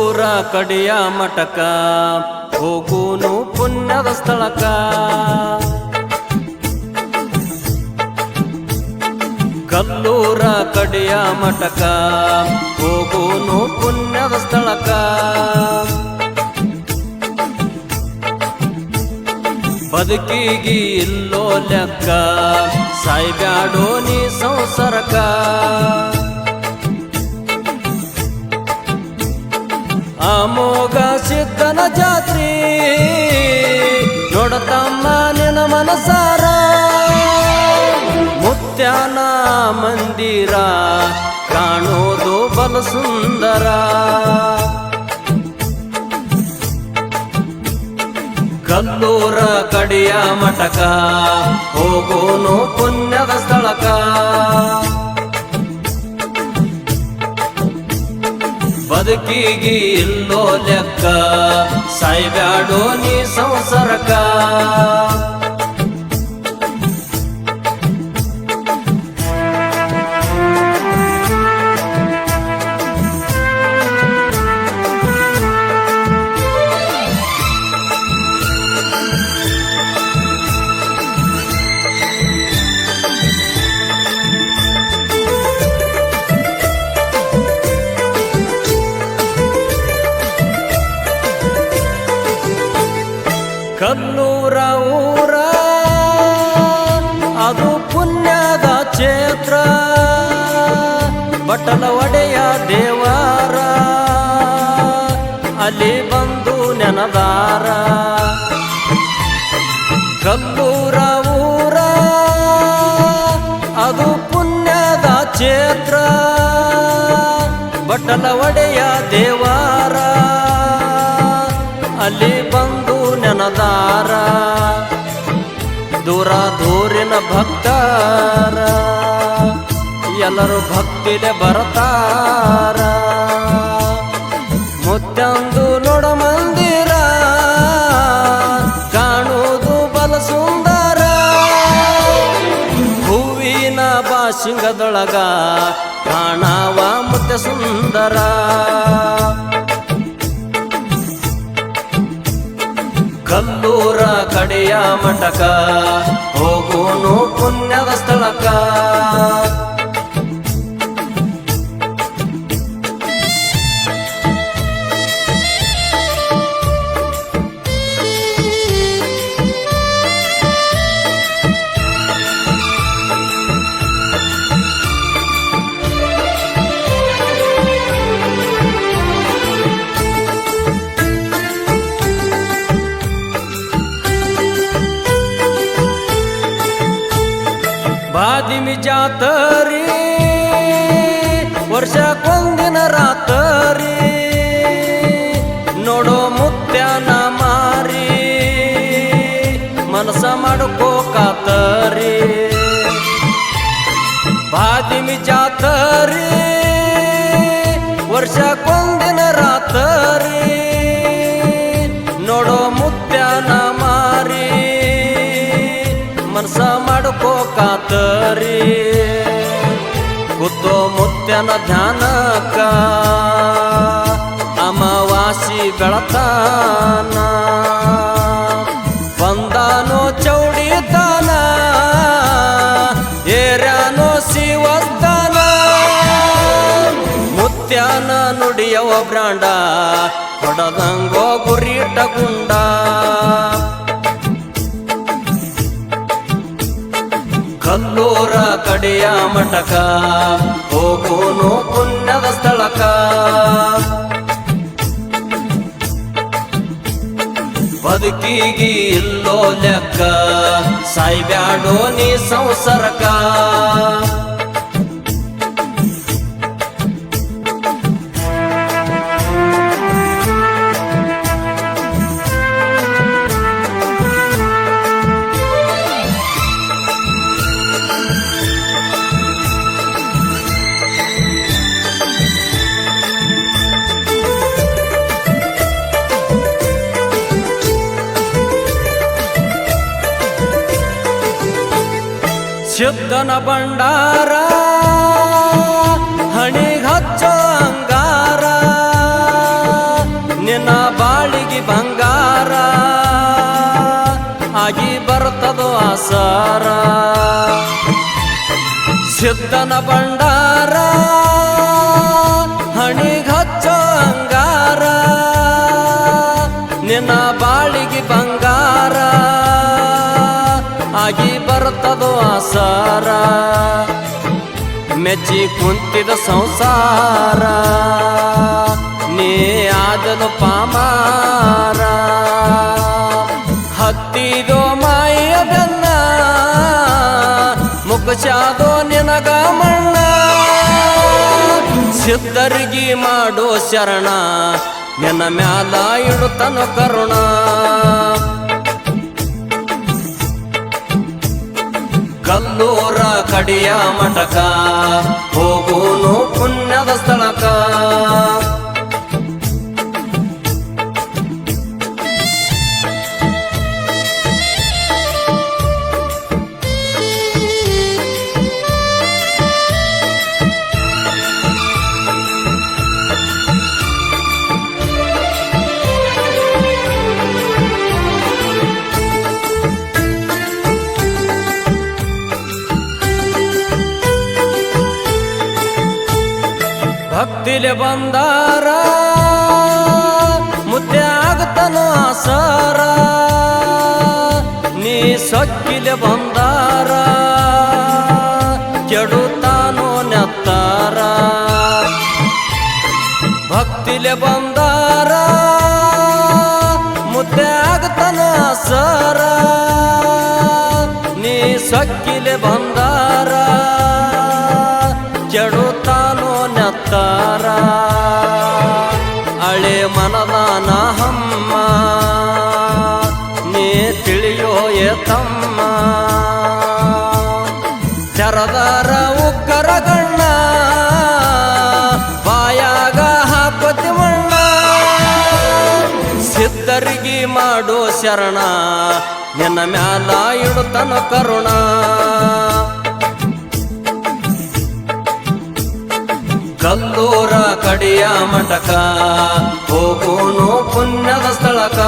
ಕಲ್ಲೂರ ಕಡೆಯ ಮಠಕ ಹೋಗೂನು ಪುಣ್ಯದ ಸ್ಥಳಕ ಕಲ್ಲೂರ ಕಡೆಯ ಮಠಕ ಹೋಗೂನು ಪುಣ್ಯದ ಸ್ಥಳಕ ಬದುಕಿಗಿ ಇಲ್ಲೋ ಲೆಕ್ಕ ಸಾಯ್ಬ್ಯಾಡೋ ನೀ ಸಂಸಾರಕ ಅಮೋಘ ಸಿದ್ಧನ ಜಾತ್ರಿ ನೋಡತಮ್ಮ ನಿನ ಮನಸಾರ ಮುತ್ಯಾನ ಮಂದಿರ ಕಾಣೋದು ಬಲ ಸುಂದರ ಕಲ್ಲೂರ ಕಡೆಯ ಮಠಕ ಹೋಗೋನು ಪುಣ್ಯದ ಸ್ಥಳಕ ಬದುಕಿಗಿ ಇಲ್ಲೋ ಲೆಕ್ಕ ಸಾಯ್ಬ್ಯಾಡೋ ನೀ ಸಂಸಾರಕ ಕಲ್ಲೂರ ಊರ ಅದು ಪುಣ್ಯದ ಕ್ಷೇತ್ರ ಬಟ್ಟಲ ಒಡೆಯ ದೇವಾರ ಅಲ್ಲಿ ಬಂದು ನೆನದಾರ ಕಲ್ಲೂರ ಊರ ಅದು ಪುಣ್ಯದ ಕ್ಷೇತ್ರ ಬಟ್ಟಲ ಒಡೆಯ ದೇವಾರ ಅಲ್ಲಿ ಬಂದು ನೆನದಾರ ದೂರ ದೂರಿನ ಭಕ್ತರ ಎಲ್ಲರೂ ಭಕ್ತಿಲೆ ಬರ್ತಾರ ಮುತ್ಯಂದು ನೋಡ ಮಂದಿರ ಕಾಣುವುದು ಬಲ ಸುಂದರ ಹೂವಿನ ಬಾಸಿಂಗದೊಳಗ ಕಾಣವ ಮುತ್ಯ ಸುಂದರ ಕಲ್ಲೂರ ಕಡೆಯ ಮಠಕ ಹೋಗೋನು ಪುಣ್ಯದ ಸ್ಥಳಕ ಬಾದಿಮಿ ಜಾತರಿ ವರ್ಷಕ್ಕೊಂದಿನ ರಾತರಿ ನೋಡೋ ಮುತ್ಯಾನ ಮಾರಿ ಮನಸ ಮಾಡ್ಕೋ ಕಾತರಿ ಬಾದಿಮಿ ಜಾತರಿ ವರ್ಷಕ್ಕೊಂದಿನ ರಾತರಿ ನೋಡೋ ಮುತ್ಯಾನ ಮಾರಿ ಮನಸ ಮಾಡ್ಕೋ ಕಾತರಿ ಕೂತೋ ಮುತ್ಯನ ಧ್ಯಾನಕ ಅಮಾವಾಸಿ ಬೆಳತಾನ ಬಂದಾನೋ ಚೌಡಿತಾನ ಏರ್ಯಾನೋ ಶಿವಸ್ಥಾನ ಮುತ್ಯಾನ ನುಡಿಯವ ಬ್ರಾಂಡ ಹೊಡದಂಗೋ ಗುರಿಟ ಗುಂಡ ಕಲ್ಲೂರ ಕಡೆಯ ಮಠಕ ಹೋಗೋನು ಪುಣ್ಯದ ಸ್ಥಳಕ ಬದುಕಿಗಿ ಇಲ್ಲೋ ಲೆಕ್ಕ ಸಾಯ್ಬ್ಯಾಡೋ ನೀ ಸಂಸಾರಕ ಸಿದ್ಧನ ಭಂಡಾರ ಹಣಿಗ್ ಹಚ್ಚೋ ಅಂಗಾರ ಆಸಾರ ಸಿದ್ಧನ ಭಂಡಾರ ಹಣಿಗಚ್ಚೋ ಅಂಗಾರ ನಿನ್ನ ಬಾಳಿಗೆ ಬಂಗಾರ ಆಗಿ ಬರ್ತದೋ ಆಸಾರ ಮೆಚ್ಚಿ ಕುಂತಿದ ಸಂಸಾರ ನೀ ಆದಲು ಪಾಮಾರ ಹತ್ತಿದೋ ಮಾಯ ಬೆನ್ನ ಮುಖಚಾದೋ ನಿನಗ ಮಣ್ಣ ಸಿದ್ಧರಿಗೆ ಮಾಡೋ ಶರಣ ನಿನ್ನ ಮ್ಯಾಲ ಇಡುತ್ತನು ಕರುಣ ಕಲ್ಲೂರ ಕಡಿಯ ಮಠಕ ಹೋಗೋನು ಪುಣ್ಯದ ಸ್ಥಳಕ ಭಕ್ತಿಲೆ ಬಂದಾರ ಮುದ್ದೆ ಆಗುತ್ತನೋ ಆಸಾರ ನೀ ಸೊಕ್ಕಿಲೆ ಬಂದಾರ ಕೆಡುತ್ತಾನೋ ನೆತ್ತಾರ ಭಕ್ತಿಲೆ ಬಂದಾರ ಮುದ್ದೆ ಆಗುತ್ತನೋ ಆಸಾರ ನೀ ಸೊಕ್ಕಿಲೆ ಬಂದಾರ ಕೆಡುತ್ತಾನೋ ನೆತ್ತಾರ ಹಳೆ ಮನದಾನ ಹಮ್ಮ ನೀ ತಿಳಿಯೋ ತಮ್ಮ ಚರದಾರ ಉಕ್ಕರ ಗಣ್ಣ ಬಾಯಾಗ ಹಾಕೋತಿ ಮಣ್ಣ ಸಿದ್ಧರಿಗೆ ಮಾಡೋ ಶರಣ ನಿನ್ನ ಮ್ಯಾಲ ಇಡುತ್ತನ ಕರುಣ ಕಲ್ಲೂರ ಕಡಿಯ ಮಠಕ ಹೋಗೋನು ಪುಣ್ಯದ ಸ್ಥಳಕ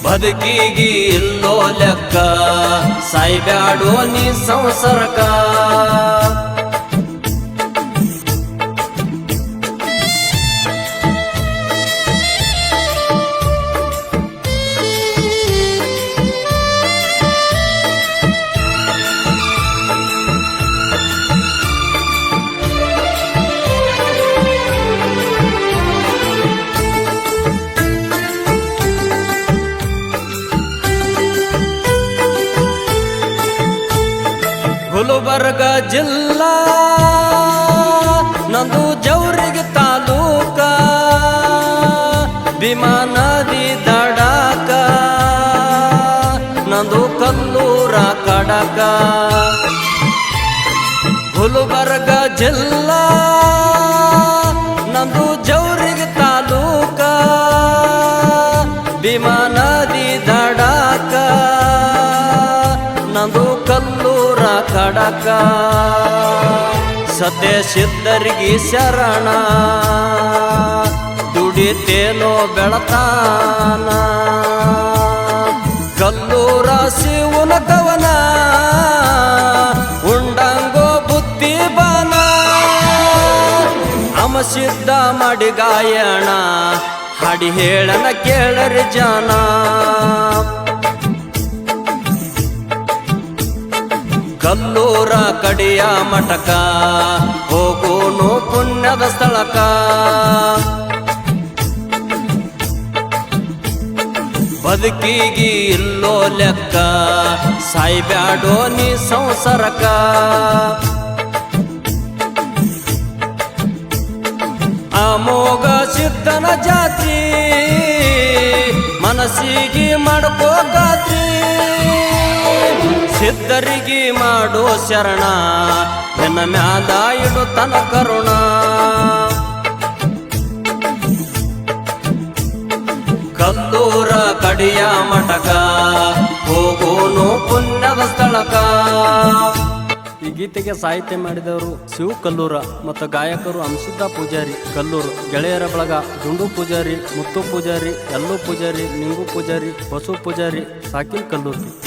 ಬದುಕಿಗಿ ಇಲ್ಲೋ ಲೆಕ್ಕ ಸಾಯ್ಬ್ಯಾಡೋ ನೀ ಸಂಸಾರಕ ಗುಲ್ಬರ್ಗ ಜಿಲ್ಲಾ ನಂದು ಜೌರಿಗೆ ತಾಲೂಕ ಭೀಮಾ ನದಿ ದಡಕ ನಂದು ಕಲ್ಲೂರ ಕಡಕ ಗುಲ್ಬರ್ಗ ಜಿಲ್ಲಾ ನಂದು ಜೌರಿಗೆ ತಾಲೂಕ ಭೀಮಾ ನದಿ ದಡಕ ನಂದು ಕಲ್ಲೂರ ಕಡಕ ಸತ್ಯ ಸಿದ್ಧರಿಗೆ ಶರಣ ದುಡಿತೇನೋ ಬೆಳತಾನ ಕಲ್ಲೂರ ಶಿವನ ಕವನ ಉಂಡಂಗೋ ಬುದ್ಧಿ ಬಾನ ಅಮಸಿದ್ಧ ಮಾಡಿ ಗಾಯಣ ಹಾಡಿ ಹೇಳನ ಕೇಳರಿ ಜನ ಕಲ್ಲೂರ ಕಡಿಯ ಮಠಕ ಹೋಗೋನು ಪುಣ್ಯದ ಸ್ಥಳಕ ಬದುಕಿಗಿ ಇಲ್ಲೋ ಲೆಕ್ಕ ಸಾಯ್ಬ್ಯಾಡೋ ನೀ ಸಂಸಾರಕ ಅಮೋಘ ಸಿದ್ಧನ ಜಾತ್ರಿ ಮನಸ್ಸಿಗೆ ಮಾಡ್ಕೋ ಗಾತ್ರಿ ಸಿದ್ಧರಿಗೆ ಮಾಡೋ ಶರಣ ನಿನ್ನ ಮ್ಯಾಲ ಇಡುತ್ತನ ಕರುಣ ಕಲ್ಲೂರ ಕಡಿಯ ಮಠಕ ಹೋಗೋನು ಪುಣ್ಯದ ಸ್ಥಳಕ ಈ ಗೀತೆಗೆ ಸಾಹಿತ್ಯ ಮಾಡಿದವರು ಶಿವ ಕಲ್ಲೂರ ಮತ್ತು ಗಾಯಕರು ಅಂಶಿತಾ ಪೂಜಾರಿ ಕಲ್ಲೂರು. ಗೆಳೆಯರ ಬಳಗ ದುಂಡು ಪೂಜಾರಿ, ಮುತ್ತು ಪೂಜಾರಿ, ಯಲ್ಲು ಪೂಜಾರಿ, ನಿಂಗು ಪೂಜಾರಿ, ಬಸು ಪೂಜಾರಿ, ಸಾಕಿನ್ ಕಲ್ಲೂರು.